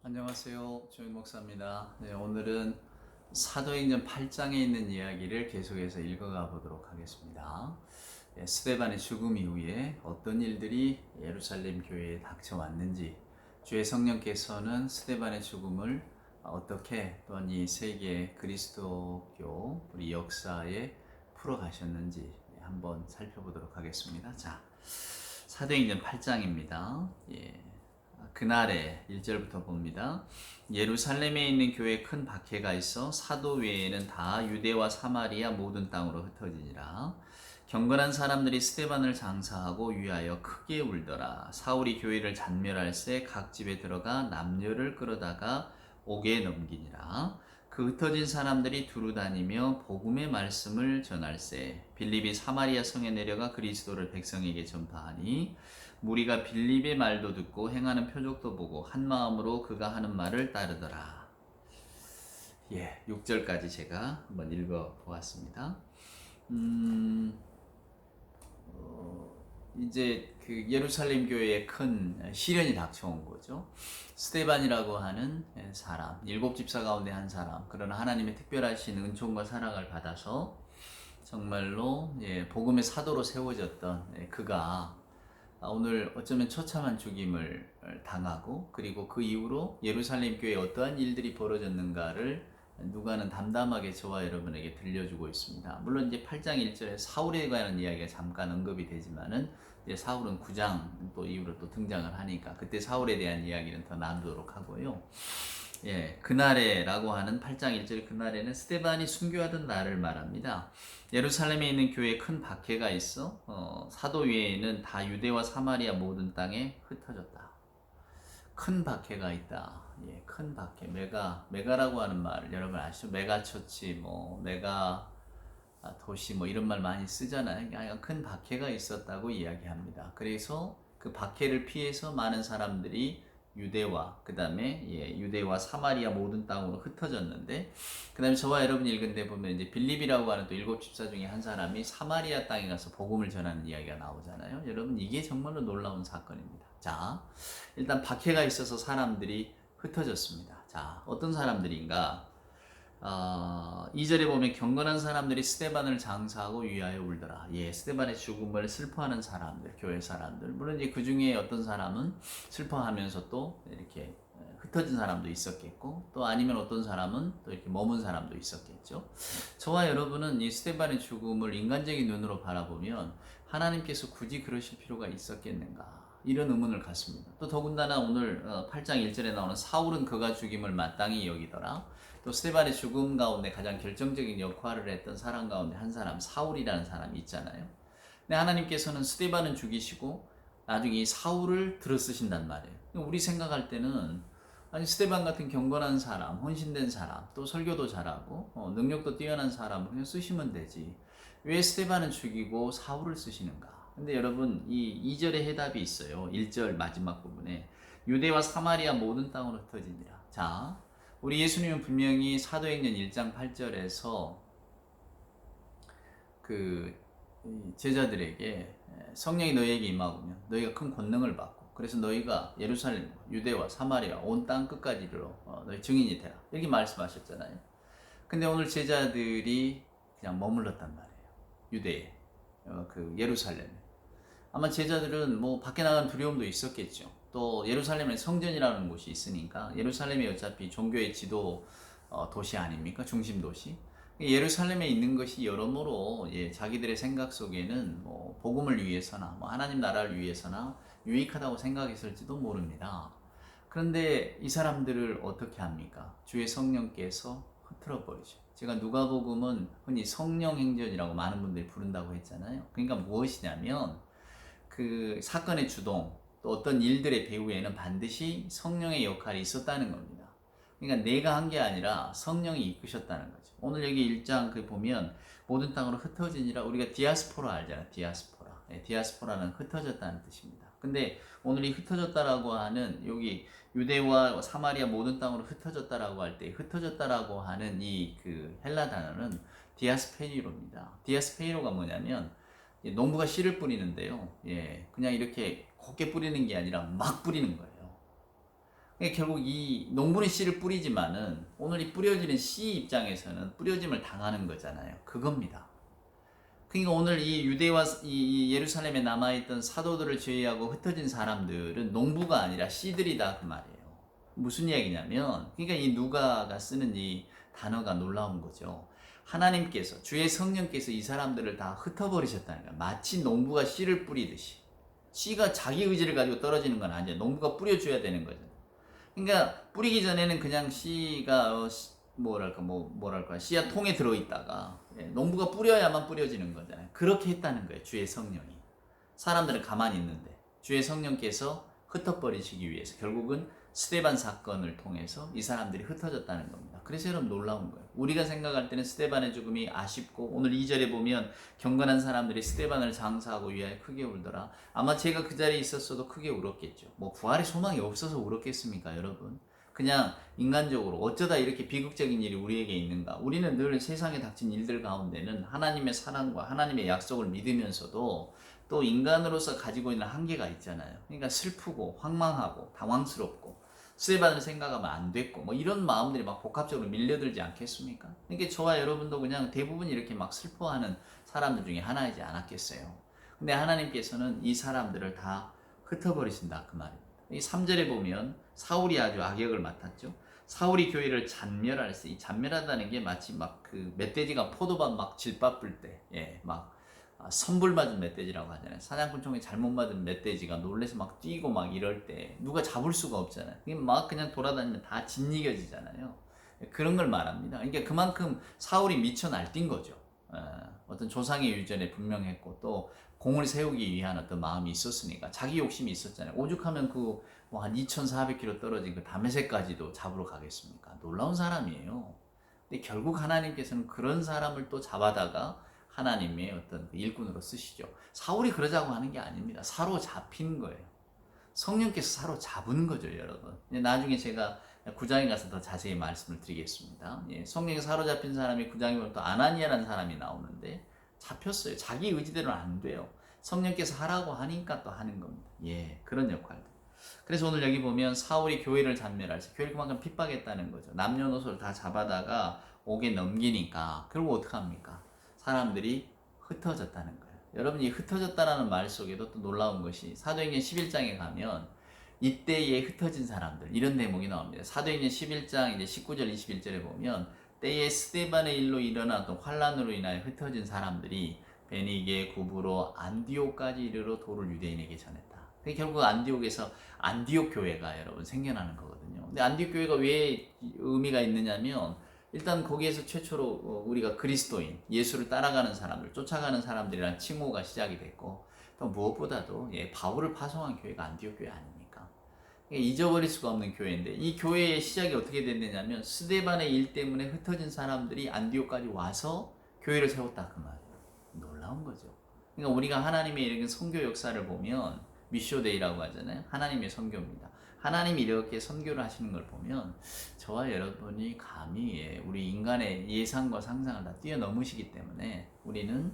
안녕하세요. 조윤 목사입니다. 네, 오늘은 사도행전 8장에 있는 이야기를 계속해서 읽어가 보도록 하겠습니다. 스데반의 죽음 이후에 어떤 일들이 예루살렘 교회에 닥쳐왔는지, 주의 성령께서는 스데반의 죽음을 어떻게 또한 이 세계 그리스도교 우리 역사에 풀어가셨는지 한번 살펴보도록 하겠습니다. 자, 사도행전 8장입니다. 그날에 1절부터 봅니다. 예루살렘에 있는 교회에 큰 박해가 있어 사도 외에는 다 유대와 사마리아 모든 땅으로 흩어지니라. 경건한 사람들이 스데반을 장사하고 위하여 크게 울더라. 사울이 교회를 잔멸할새 각 집에 들어가 남녀를 끌어다가 옥에 넘기니라. 그 흩어진 사람들이 두루 다니며 복음의 말씀을 전할새 빌립이 사마리아 성에 내려가 그리스도를 백성에게 전파하니 무리가 빌립의 말도 듣고 행하는 표적도 보고 한 마음으로 그가 하는 말을 따르더라. 6절까지 제가 한번 읽어 보았습니다. 이제 그 예루살렘 교회에 큰 시련이 닥쳐온 거죠. 스데반이라고 하는 사람, 7집사 가운데 한 사람, 그러나 하나님의 특별하신 은총과 사랑을 받아서 정말로 복음의 사도로 세워졌던 그가 오늘 어쩌면 처참한 죽임을 당하고, 그리고 그 이후로 예루살렘 교회에 어떠한 일들이 벌어졌는가를 누가는 담담하게 저와 여러분에게 들려주고 있습니다. 물론 이제 8장 1절에 사울에 관한 이야기가 잠깐 언급이 되지만은 이제 사울은 9장 또 이후로 또 등장을 하니까 그때 사울에 대한 이야기는 더 나누도록 하고요. 그날에라고 하는 8장 1절 그날에는 스데반이 순교하던 날을 말합니다. 예루살렘에 있는 교회에 큰 박해가 있어 사도 외에는 다 유대와 사마리아 모든 땅에 흩어졌다. 큰 박해가 있다. 큰 박해. 메가라고 하는 말 여러분 아시죠? 메가처치, 메가 도시 이런 말 많이 쓰잖아요. 그러니까 큰 박해가 있었다고 이야기합니다. 그래서 그 박해를 피해서 많은 사람들이 유대와 유대와 사마리아 모든 땅으로 흩어졌는데, 그다음에 저와 여러분이 읽은 데 보면 이제 빌립이라고 하는 또 7집사 중에 한 사람이 사마리아 땅에 가서 복음을 전하는 이야기가 나오잖아요. 여러분 이게 정말로 놀라운 사건입니다. 자, 일단 박해가 있어서 사람들이 흩어졌습니다. 자, 어떤 사람들인가? 2절에 보면 경건한 사람들이 스데반을 장사하고 위하여 울더라. 스데반의 죽음을 슬퍼하는 사람들, 교회 사람들. 물론 이제 그 중에 어떤 사람은 슬퍼하면서 또 이렇게 흩어진 사람도 있었겠고, 또 아니면 어떤 사람은 또 이렇게 머문 사람도 있었겠죠. 저와 여러분은 이 스데반의 죽음을 인간적인 눈으로 바라보면 하나님께서 굳이 그러실 필요가 있었겠는가? 이런 의문을 갖습니다. 또 더군다나 오늘 8장 1절에 나오는 사울은 그가 죽임을 마땅히 여기더라. 또 스데반의 죽음 가운데 가장 결정적인 역할을 했던 사람 가운데 한 사람, 사울이라는 사람이 있잖아요. 근데 하나님께서는 스데반은 죽이시고 나중에 이 사울을 들어 쓰신단 말이에요. 우리 생각할 때는 아니 스데반 같은 경건한 사람, 헌신된 사람, 또 설교도 잘하고 능력도 뛰어난 사람을 그냥 쓰시면 되지. 왜 스데반은 죽이고 사울을 쓰시는가? 근데 여러분 이 2절에 해답이 있어요. 1절 마지막 부분에 유대와 사마리아 모든 땅으로 흩어지니라. 자, 우리 예수님은 분명히 사도행전 1장 8절에서 그 제자들에게 성령이 너희에게 임하면 너희가 큰 권능을 받고 그래서 너희가 예루살렘, 유대와 사마리아 온 땅 끝까지 이르러 너희 증인이 되라 이렇게 말씀하셨잖아요. 근데 오늘 제자들이 그냥 머물렀단 말이에요. 유대에, 그 예루살렘에. 아마 제자들은 밖에 나가는 두려움도 있었겠죠. 또 예루살렘에 성전이라는 곳이 있으니까, 예루살렘이 어차피 종교의 지도 도시 아닙니까? 중심 도시. 예루살렘에 있는 것이 여러모로 자기들의 생각 속에는 복음을 위해서나 하나님 나라를 위해서나 유익하다고 생각했을지도 모릅니다. 그런데 이 사람들을 어떻게 합니까? 주의 성령께서 흐트러 버리죠. 제가 누가복음은 흔히 성령 행전이라고 많은 분들이 부른다고 했잖아요. 그러니까 무엇이냐면 그 사건의 주동 또 어떤 일들의 배후에는 반드시 성령의 역할이 있었다는 겁니다. 그러니까 내가 한 게 아니라 성령이 이끄셨다는 거죠. 오늘 여기 1장 보면 모든 땅으로 흩어지니라, 우리가 디아스포라 알잖아요. 디아스포라. 디아스포라는 흩어졌다는 뜻입니다. 근데 오늘 이 흩어졌다라고 하는 여기 유대와 사마리아 모든 땅으로 흩어졌다라고 할 때 흩어졌다라고 하는 이 그 헬라 단어는 디아스페이로입니다. 디아스페이로가 뭐냐면 농부가 씨를 뿌리는데요. 그냥 이렇게 곱게 뿌리는 게 아니라 막 뿌리는 거예요. 그러니까 결국 이 농부는 씨를 뿌리지만은 오늘 이 뿌려지는 씨 입장에서는 뿌려짐을 당하는 거잖아요. 그겁니다. 그러니까 오늘 이 유대와 이 예루살렘에 남아있던 사도들을 제외하고 흩어진 사람들은 농부가 아니라 씨들이다 그 말이에요. 무슨 이야기냐면, 그러니까 이 누가가 쓰는 이 단어가 놀라운 거죠. 하나님께서, 주의 성령께서 이 사람들을 다 흩어버리셨다는 거야. 마치 농부가 씨를 뿌리듯이. 씨가 자기 의지를 가지고 떨어지는 건 아니야. 농부가 뿌려줘야 되는 거죠. 그러니까 뿌리기 전에는 그냥 씨가 뭐랄까 씨앗 통에 들어있다가 농부가 뿌려야만 뿌려지는 거잖아요. 그렇게 했다는 거예요. 주의 성령이. 사람들은 가만히 있는데 주의 성령께서 흩어버리시기 위해서 결국은 스데반 사건을 통해서 이 사람들이 흩어졌다는 겁니다. 그래서 여러분 놀라운 거예요. 우리가 생각할 때는 스데반의 죽음이 아쉽고, 오늘 2절에 보면 경건한 사람들이 스데반을 장사하고 위하여 크게 울더라. 아마 제가 그 자리에 있었어도 크게 울었겠죠. 뭐 부활의 소망이 없어서 울었겠습니까 여러분? 그냥 인간적으로 어쩌다 이렇게 비극적인 일이 우리에게 있는가. 우리는 늘 세상에 닥친 일들 가운데는 하나님의 사랑과 하나님의 약속을 믿으면서도 또 인간으로서 가지고 있는 한계가 있잖아요. 그러니까 슬프고 황망하고 당황스럽고 수혜받을 생각하면 안 됐고 뭐 이런 마음들이 막 복합적으로 밀려들지 않겠습니까? 그러니까 저와 여러분도 그냥 대부분 이렇게 막 슬퍼하는 사람들 중에 하나이지 않았겠어요. 근데 하나님께서는 이 사람들을 다 흩어버리신다 그 말입니다. 이 3절에 보면 사울이 아주 악역을 맡았죠. 사울이 교회를 잔멸할 때, 이 잔멸하다는 게 마치 막 그 멧돼지가 포도밭 막 질바쁠 때, 막 선불 맞은 멧돼지라고 하잖아요. 사냥꾼총에 잘못 맞은 멧돼지가 놀래서 막 뛰고 막 이럴 때 누가 잡을 수가 없잖아요. 막 그냥 돌아다니면 다 짓이겨지잖아요. 그런 걸 말합니다. 그러니까 그만큼 사울이 미쳐 날뛴 거죠. 어떤 조상의 유전에 분명했고 또 공을 세우기 위한 어떤 마음이 있었으니까 자기 욕심이 있었잖아요. 오죽하면 그 뭐 한 2,400km 떨어진 그 다메섹까지도 잡으러 가겠습니까? 놀라운 사람이에요. 근데 결국 하나님께서는 그런 사람을 또 잡아다가 하나님의 어떤 일꾼으로 쓰시죠. 사울이 그러자고 하는 게 아닙니다. 사로잡힌 거예요. 성령께서 사로잡은 거죠, 여러분. 나중에 제가 9장에 가서 더 자세히 말씀을 드리겠습니다. 성령에 사로잡힌 사람이 9장에 보면 또 아나니아라는 사람이 나오는데 잡혔어요. 자기 의지대로는 안 돼요. 성령께서 하라고 하니까 또 하는 겁니다. 그런 역할들. 그래서 오늘 여기 보면 사울이 교회를 잔멸할 때 교회를 그만큼 핍박했다는 거죠. 남녀노소를 다 잡아다가 옥에 넘기니까 결국 어떻게 합니까? 사람들이 흩어졌다는 거예요. 여러분이 흩어졌다라는 말 속에도 또 놀라운 것이 사도행전 11장에 가면 이때에 흩어진 사람들 이런 대목이 나옵니다. 사도행전 11장 이제 19절 21절에 보면 때에 스데반의 일로 일어났던 환란으로 인하여 흩어진 사람들이 베니게, 구브로, 안디옥까지 이르러 도를 유대인에게 전했다. 결국 안디옥에서 안디옥 교회가 여러분 생겨나는 거거든요. 근데 안디옥 교회가 왜 의미가 있느냐면 일단 거기에서 최초로 우리가 그리스도인, 예수를 따라가는 사람들, 쫓아가는 사람들이란 칭호가 시작이 됐고 또 무엇보다도 바울을 파송한 교회가 안디옥 교회 아닙니까? 잊어버릴 수가 없는 교회인데 이 교회의 시작이 어떻게 됐느냐면 스데반의 일 때문에 흩어진 사람들이 안디옥까지 와서 교회를 세웠다 그 말이에요. 놀라운 거죠. 그러니까 우리가 하나님의 이렇게 선교 역사를 보면 미쇼데이라고 하잖아요. 하나님의 선교입니다. 하나님이 이렇게 선교를 하시는 걸 보면 저와 여러분이 감히 우리 인간의 예상과 상상을 다 뛰어넘으시기 때문에 우리는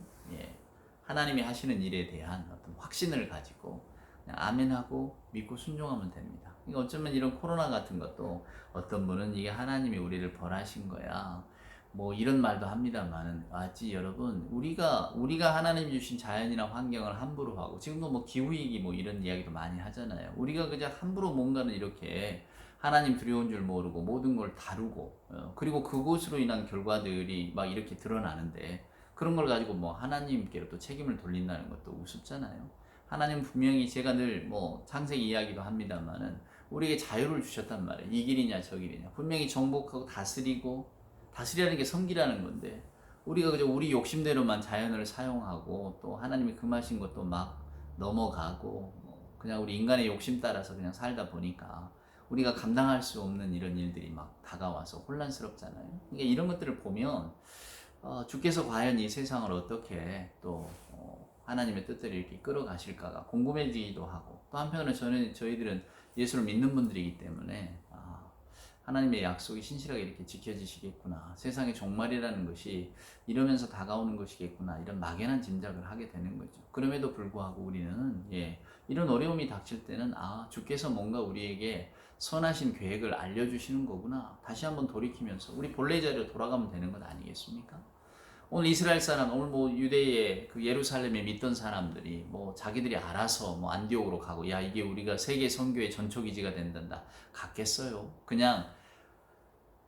하나님이 하시는 일에 대한 어떤 확신을 가지고 그냥 아멘하고 믿고 순종하면 됩니다. 그러니까 어쩌면 이런 코로나 같은 것도 어떤 분은 이게 하나님이 우리를 벌하신 거야. 뭐 이런 말도 합니다만은 아직 여러분 우리가 하나님 주신 자연이나 환경을 함부로 하고 지금도 뭐 기후위기 뭐 이런 이야기도 많이 하잖아요. 우리가 그냥 함부로 뭔가는 이렇게 하나님 두려운 줄 모르고 모든 걸 다루고 그리고 그것으로 인한 결과들이 막 이렇게 드러나는데 그런 걸 가지고 뭐 하나님께로 또 책임을 돌린다는 것도 우습잖아요. 하나님 분명히 제가 늘 뭐 창세기 이야기도 합니다만은 우리에게 자유를 주셨단 말이에요. 이 길이냐 저 길이냐 분명히 정복하고 다스리라는 게 섬기라는 건데 우리가 그저 우리 욕심대로만 자연을 사용하고 또 하나님이 금하신 것도 막 넘어가고 그냥 우리 인간의 욕심 따라서 그냥 살다 보니까 우리가 감당할 수 없는 이런 일들이 막 다가와서 혼란스럽잖아요. 그러니까 이런 것들을 보면 주께서 과연 이 세상을 어떻게 또 하나님의 뜻대로 이렇게 끌어가실까가 궁금해지기도 하고 또 한편으로 저희들은 예수를 믿는 분들이기 때문에 하나님의 약속이 신실하게 이렇게 지켜지시겠구나. 세상의 종말이라는 것이 이러면서 다가오는 것이겠구나. 이런 막연한 짐작을 하게 되는 거죠. 그럼에도 불구하고 우리는 이런 어려움이 닥칠 때는 주께서 뭔가 우리에게 선하신 계획을 알려주시는 거구나. 다시 한번 돌이키면서 우리 본래 자리로 돌아가면 되는 것 아니겠습니까? 오늘 이스라엘 사람, 오늘 뭐 유대의 그 예루살렘에 믿던 사람들이 뭐 자기들이 알아서 뭐 안디옥으로 가고 이게 우리가 세계 선교의 전초기지가 된단다. 갔겠어요? 그냥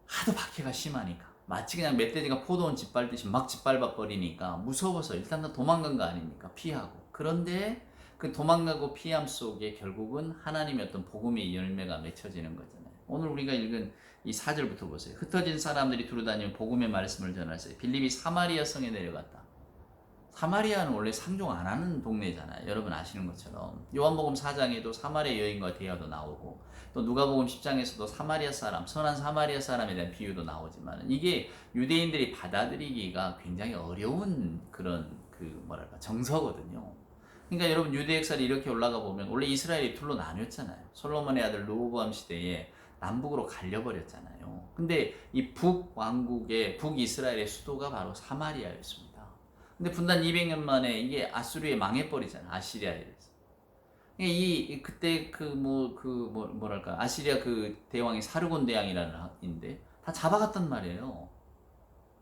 하도 박해가 심하니까 마치 그냥 멧돼지가 포도원 짓밟듯이 막 짓밟아 버리니까 무서워서 일단 다 도망간 거 아닙니까? 피하고. 그런데 그 도망가고 피함 속에 결국은 하나님의 어떤 복음의 열매가 맺혀지는 거잖아요. 오늘 우리가 읽은 이 4절부터 보세요. 흩어진 사람들이 두루다니며 복음의 말씀을 전하세요. 빌립이 사마리아 성에 내려갔다. 사마리아는 원래 상종 안 하는 동네잖아요. 여러분 아시는 것처럼 요한복음 4장에도 사마리아 여인과 대화도 나오고 또 누가복음 10장에서도 사마리아 사람, 선한 사마리아 사람에 대한 비유도 나오지만 이게 유대인들이 받아들이기가 굉장히 어려운 그런 정서거든요. 그러니까 여러분 유대 역사를 이렇게 올라가 보면 원래 이스라엘이 둘로 나뉘었잖아요. 솔로몬의 아들 르호보암 시대에 남북으로 갈려버렸잖아요. 근데 이 북왕국의 북이스라엘의 수도가 바로 사마리아였습니다. 근데 분단 200년 만에 이게 아수르에 망해버리잖아. 아시리아에 대해서. 그때 아시리아 그 대왕이 사르곤 대왕이라는 인데 다 잡아갔단 말이에요.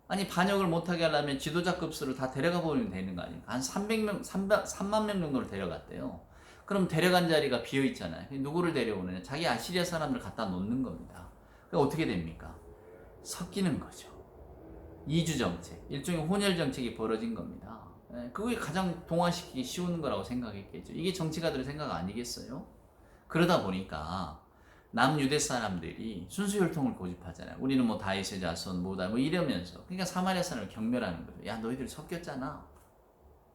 아니 반역을 못하게 하려면 지도자 급수를 다 데려가 버리면 되는 거 아닙니까? 한 3만 명 정도를 데려갔대요. 그럼 데려간 자리가 비어 있잖아요. 누구를 데려오느냐? 자기 아시리아 사람들 갖다 놓는 겁니다. 그럼 어떻게 됩니까? 섞이는 거죠. 이주 정책, 일종의 혼혈 정책이 벌어진 겁니다. 그게 가장 동화시키기 쉬운 거라고 생각했겠죠. 이게 정치가들의 생각 아니겠어요? 그러다 보니까 남유대 사람들이 순수혈통을 고집하잖아요. 우리는 뭐 다윗의 자손 뭐다 뭐 이러면서 그러니까 사마리아 사람을 경멸하는 거죠. 야 너희들 섞였잖아.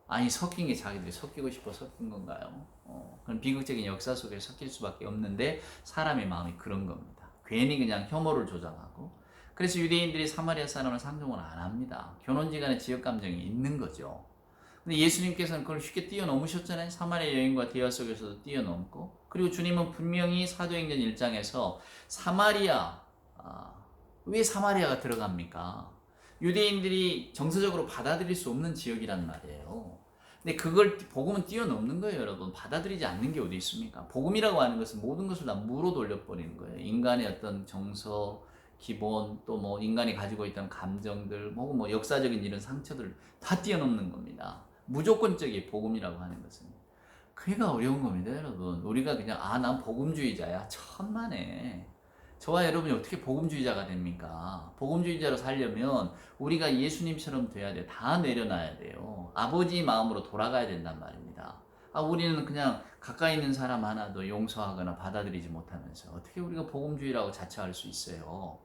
아니 섞인 게 자기들이 섞이고 싶어 섞인 건가요? 그런 비극적인 역사 속에 섞일 수밖에 없는데 사람의 마음이 그런 겁니다. 괜히 그냥 혐오를 조장하고 그래서 유대인들이 사마리아 사람을 상종을 안 합니다. 교론지간의 지역감정이 있는 거죠. 근데 예수님께서는 그걸 쉽게 뛰어넘으셨잖아요. 사마리아 여인과 대화 속에서도 뛰어넘고 그리고 주님은 분명히 사도행전 1장에서 왜 사마리아가 들어갑니까? 유대인들이 정서적으로 받아들일 수 없는 지역이란 말이에요. 근데 그걸 복음은 뛰어넘는 거예요, 여러분. 받아들이지 않는 게 어디 있습니까? 복음이라고 하는 것은 모든 것을 다 무로 돌려버리는 거예요. 인간의 어떤 정서, 기본, 또 뭐 인간이 가지고 있던 감정들, 뭐 역사적인 이런 상처들 다 뛰어넘는 겁니다. 무조건적인 복음이라고 하는 것은. 그게 어려운 겁니다, 여러분. 우리가 그냥 난 복음주의자야. 천만에. 저와 여러분이 어떻게 복음주의자가 됩니까? 복음주의자로 살려면 우리가 예수님처럼 돼야 돼요. 다 내려놔야 돼요. 아버지 마음으로 돌아가야 된단 말입니다. 우리는 그냥 가까이 있는 사람 하나도 용서하거나 받아들이지 못하면서 어떻게 우리가 복음주의라고 자처할 수 있어요?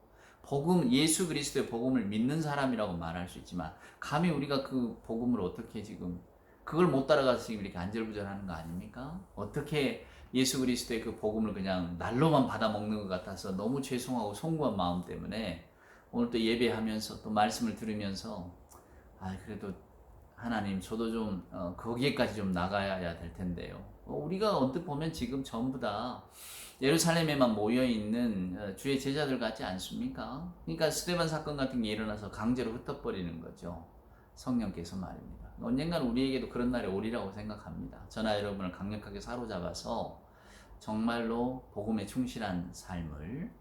예수 그리스도의 복음을 믿는 사람이라고 말할 수 있지만 감히 우리가 그 복음을 어떻게 지금 그걸 못 따라가서 지금 이렇게 안절부절하는 거 아닙니까? 어떻게 예수 그리스도의 그 복음을 그냥 날로만 받아 먹는 것 같아서 너무 죄송하고 송구한 마음 때문에 오늘 또 예배하면서 또 말씀을 들으면서 그래도 하나님 저도 좀 거기에까지 좀 나가야 될 텐데요. 우리가 언뜻 보면 지금 전부 다 예루살렘에만 모여있는 주의 제자들 같지 않습니까? 그러니까 스데반 사건 같은 게 일어나서 강제로 흩어버리는 거죠. 성령께서 말입니다. 언젠가는 우리에게도 그런 날이 오리라고 생각합니다. 저나 여러분을 강력하게 사로잡아서 정말로 복음에 충실한 삶을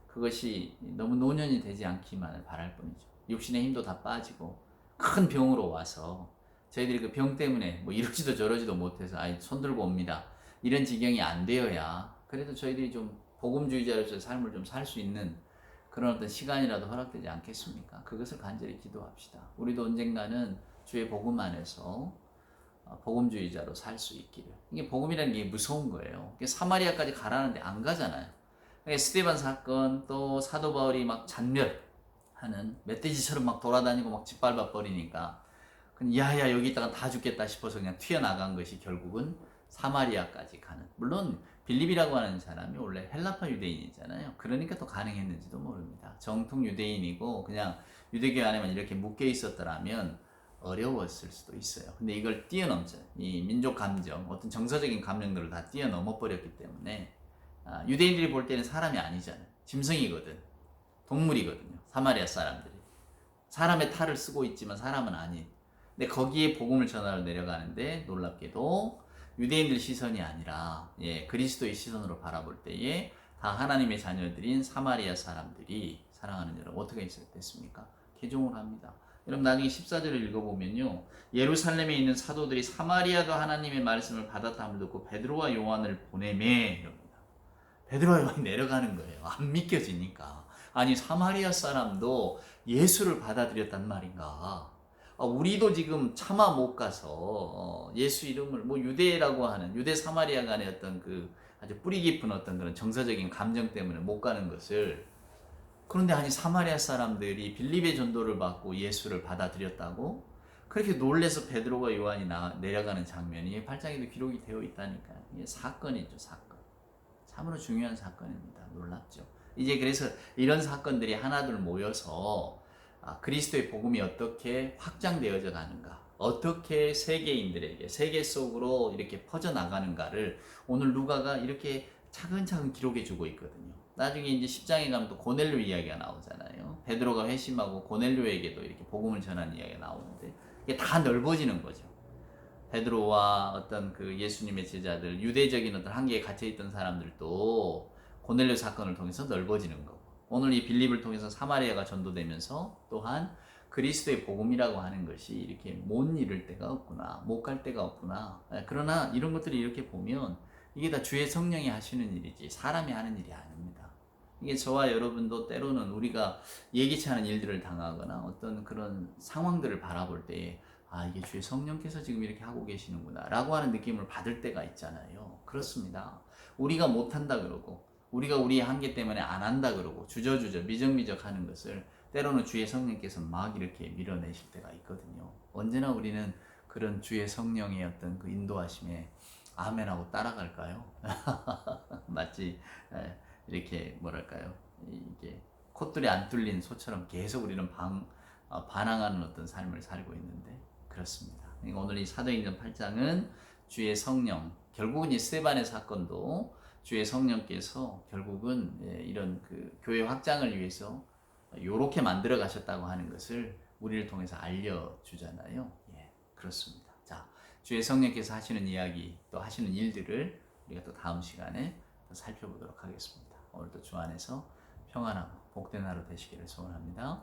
그것이 너무 노년이 되지 않기만을 바랄 뿐이죠. 육신의 힘도 다 빠지고 큰 병으로 와서 저희들이 그 병 때문에 뭐 이러지도 저러지도 못해서 손 들고 옵니다. 이런 지경이 안 되어야 그래도 저희들이 좀 복음주의자로서의 삶을 좀 살 수 있는 그런 어떤 시간이라도 허락되지 않겠습니까? 그것을 간절히 기도합시다. 우리도 언젠가는 주의 복음 안에서 복음주의자로 살 수 있기를. 이게 복음이라는 게 무서운 거예요. 사마리아까지 가라는데 안 가잖아요. 스데반 사건 또 사도 바울이 막 잔멸하는 멧돼지처럼 막 돌아다니고 막 짓밟아 버리니까 야야 여기 있다가 다 죽겠다 싶어서 그냥 튀어나간 것이 결국은 사마리아까지 가는. 물론 빌립이라고 하는 사람이 원래 헬라파 유대인이잖아요. 그러니까 또 가능했는지도 모릅니다. 정통 유대인이고 그냥 유대교 안에만 이렇게 묶여 있었더라면 어려웠을 수도 있어요. 근데 이걸 뛰어넘죠. 이 민족 감정, 어떤 정서적인 감정들을 다 뛰어넘어 버렸기 때문에 유대인들이 볼 때는 사람이 아니잖아요. 짐승이거든. 동물이거든요. 사마리아 사람들이. 사람의 탈을 쓰고 있지만 사람은 아닌. 근데 거기에 복음을 전하러 내려가는데 놀랍게도 유대인들 시선이 아니라 그리스도의 시선으로 바라볼 때에 다 하나님의 자녀들인 사마리아 사람들이 사랑하는 여러분 어떻게 됐습니까? 개종을 합니다. 여러분 나중에 14절을 읽어보면요. 예루살렘에 있는 사도들이 사마리아도 하나님의 말씀을 받았다함을 듣고 베드로와 요한을 보내매 이럽니다. 베드로와 요한이 내려가는 거예요. 안 믿겨지니까. 아니 사마리아 사람도 예수를 받아들였단 말인가. 우리도 지금 차마 못 가서 예수 이름을 뭐 유대라고 하는 유대 사마리아 간의 어떤 그 아주 뿌리 깊은 어떤 그런 정서적인 감정 때문에 못 가는 것을 그런데 아니 사마리아 사람들이 빌립의 전도를 받고 예수를 받아들였다고 그렇게 놀래서 베드로와 요한이 내려가는 장면이 8장에도 기록이 되어 있다니까요. 이게 사건이죠, 사건. 참으로 중요한 사건입니다. 놀랍죠. 이제 그래서 이런 사건들이 하나둘 모여서 그리스도의 복음이 어떻게 확장되어져 가는가, 어떻게 세계인들에게 세계 속으로 이렇게 퍼져나가는가를 오늘 누가가 이렇게 차근차근 기록해 주고 있거든요. 나중에 이제 10장에 가면 또 고넬료 이야기가 나오잖아요. 베드로가 회심하고 고넬료에게도 이렇게 복음을 전하는 이야기가 나오는데 이게 다 넓어지는 거죠. 베드로와 어떤 그 예수님의 제자들, 유대적인 어떤 한계에 갇혀있던 사람들도 고넬료 사건을 통해서 넓어지는 거고, 오늘 이 빌립을 통해서 사마리아가 전도되면서 또한 그리스도의 복음이라고 하는 것이 이렇게 못 이룰 때가 없구나, 못 갈 때가 없구나. 그러나 이런 것들이 이렇게 보면 이게 다 주의 성령이 하시는 일이지 사람이 하는 일이 아닙니다. 이게 저와 여러분도 때로는 우리가 예기치 않은 일들을 당하거나 어떤 그런 상황들을 바라볼 때에 이게 주의 성령께서 지금 이렇게 하고 계시는구나 라고 하는 느낌을 받을 때가 있잖아요. 그렇습니다. 우리가 못한다 그러고 우리가 우리의 한계 때문에 안 한다 그러고 주저주저 미적미적 하는 것을 때로는 주의 성령께서 막 이렇게 밀어내실 때가 있거든요. 언제나 우리는 그런 주의 성령의 어떤 그 인도하심에 아멘하고 따라갈까요? 마치 이렇게 뭐랄까요? 이게 콧들이 안 뚫린 소처럼 계속 우리는 반항하는 어떤 삶을 살고 있는데 그렇습니다. 그러니까 오늘 이 사도행전 8장은 주의 성령, 결국은 이 스데반의 사건도 주의 성령께서 결국은 이런 그 교회 확장을 위해서 요렇게 만들어 가셨다고 하는 것을 우리를 통해서 알려주잖아요. 그렇습니다. 자, 주의 성령께서 하시는 이야기 또 하시는 일들을 우리가 또 다음 시간에 또 살펴보도록 하겠습니다. 오늘도 주 안에서 평안하고 복된 하루 되시기를 소원합니다.